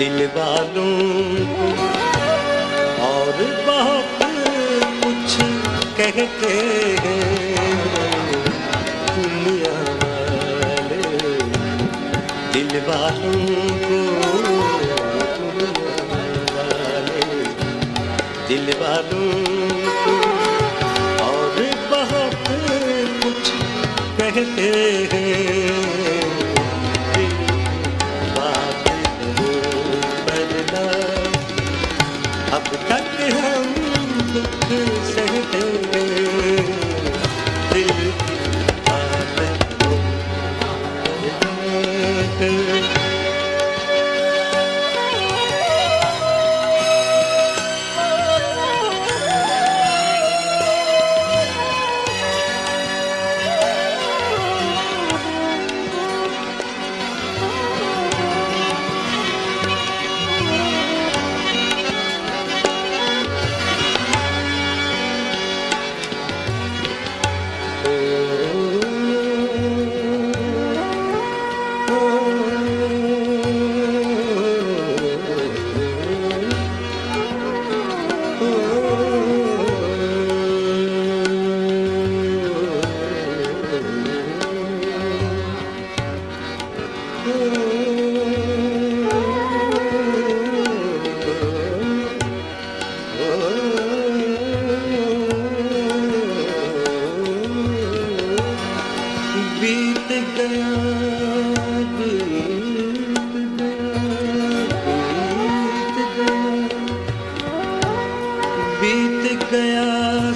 दिल वालों को और बहुत कुछ कहते हैं दुनिया वाले। दिल वालों को दुनिया वाले, दिल वालों को और बहुत कुछ कहते हैं। अब तक हम दुख सहते दिल की बात को। बीत गया, बीत गया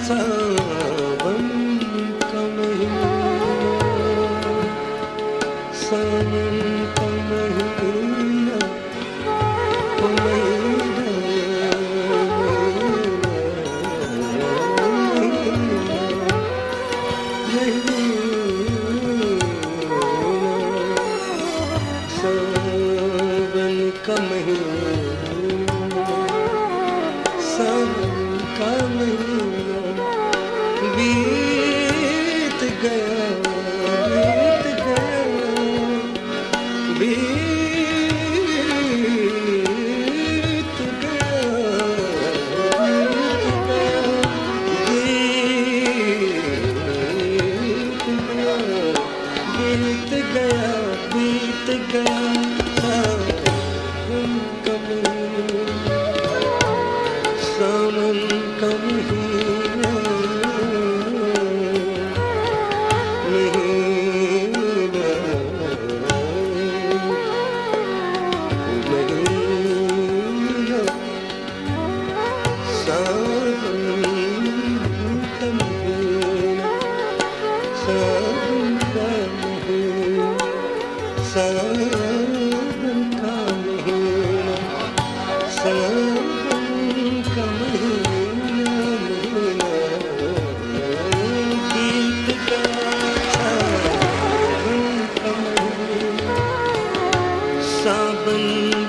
सावन का महीना, सावन का महीना, सावन का महीना, सावन का महीना बीत गया, बीत गया, बीत गया, बीत गया सावन का महीना, सावन का महीना, महीना, महीना, सावन का महीना, सावन का महीना, सावन का महीना, सावन का महीना, बीत गया सावन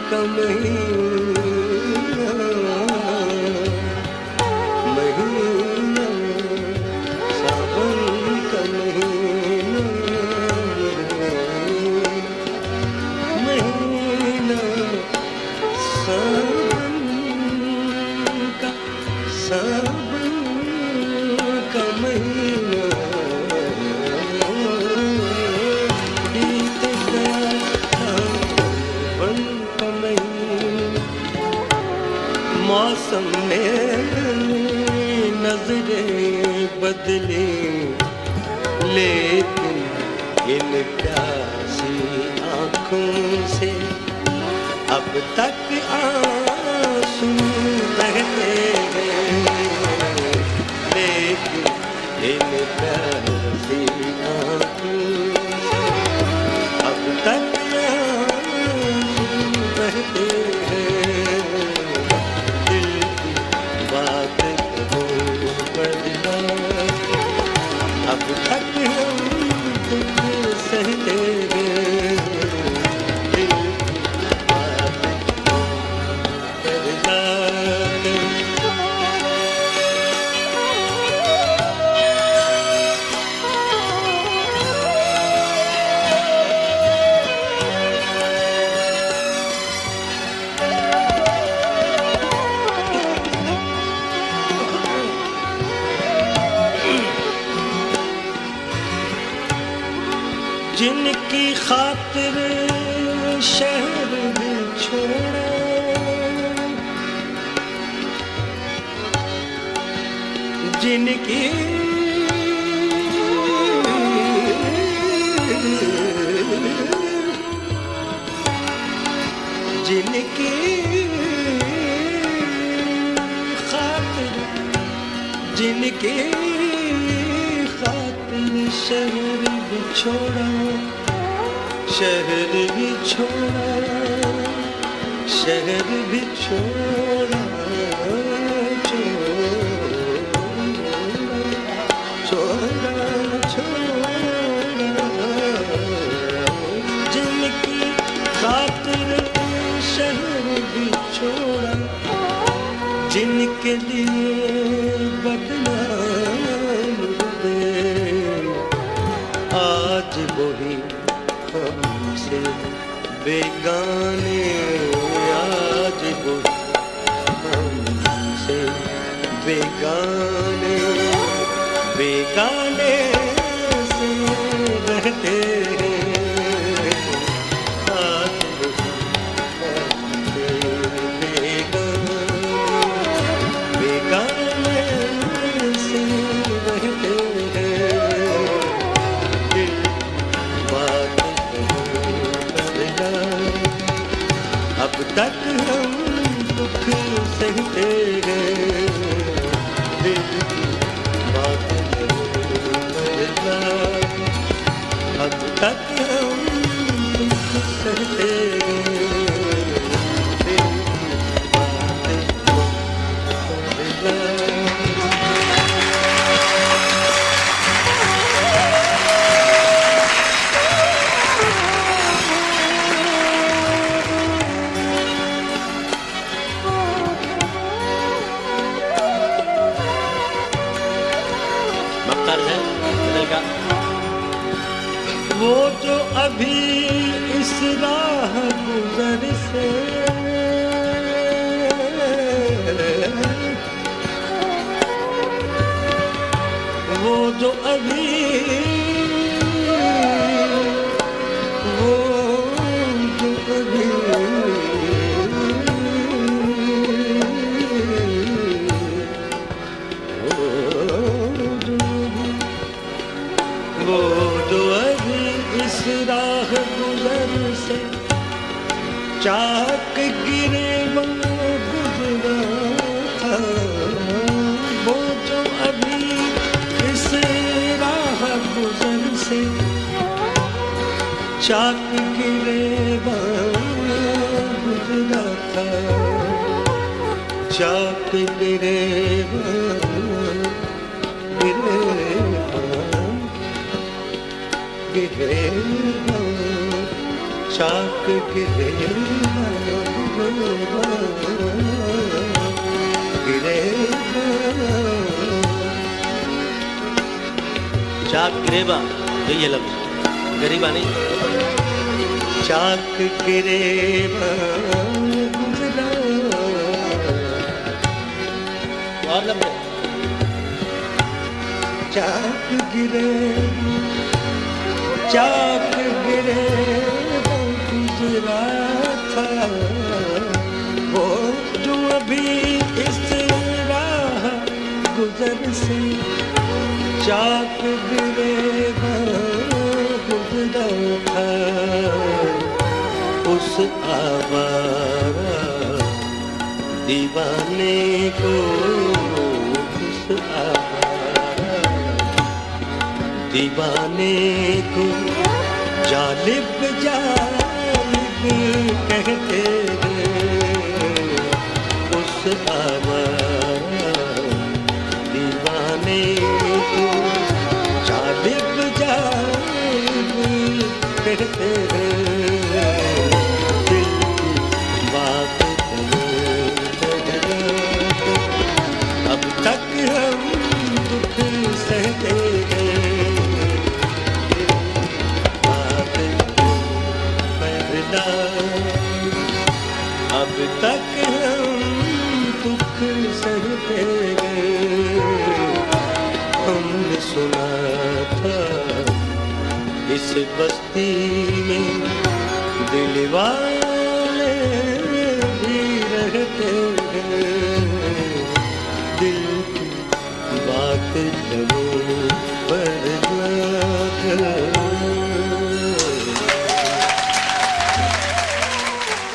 का महीना, महीना, सावन का महीना, महीना, सावन का, सावन का महीना बीत गया सावन का महीना। मौसम में नजरें बदले लेकिन इन प्यासी आँखों से अब तक आंसू बहते हैं, लेकिन इन प्यासी आँखों से अब तक आंसू बहते हैं। दिल की बात को बदला, अब तक हम दुख सहते हैं। दिल की बात जिनकी खातिर शहर भी छोड़ा, जिनकी जिनकी खातिर, जिनकी खातिर शहर भी छोड़ा, शहर भी छोड़ा, शहर भी छोड़ा, छोड़ा, छोड़ा, जिनकी खातिर शहर भी छोड़ा, जिनके लिए बदनाम हुए, आज वही हमसे बेगाने, आज वही हमसे बेगाने, बेगाने से रहते हैं, आज वही हमसे बेगाने से रहते हैं, दिल बात अब तक हम दुख सहते हैं, दिल की बात बदला, अब तक हम दुख सहते हैं, दिल की बात बदला। वो जो अभी इस राह गुजर से, वो जो अभी, वो जो अभी, वो जो अभी इस राह गुजर से चाक गिरेबां गुजरा था, वो जो अभी इस राह गुजर से चाक गिरेबां गुजरा था, चाक गिरेबां गिरेबां, चाक गिरेबां, गिरेबां, चाक गिरेबा, यही है लफ्ज, गरीबा नहीं। चाक गिरेबां गुजरा, और लफ्ज चाक गिरेबां, चाक गिरेबां गुजरा था, वो जो अभी इस राह गुजर से चाक गिरेबां गुजरा था, उस आवारा दीवाने को, उस आवारा दीवाने को जालिब जालिब कहते हैं, उस आवारा दीवाने को जालिब जालिब कहते हैं, दिल की बात अब तक हम दुख सहते हैं, इस बस्ती में दिल वाले भी रहते हैं।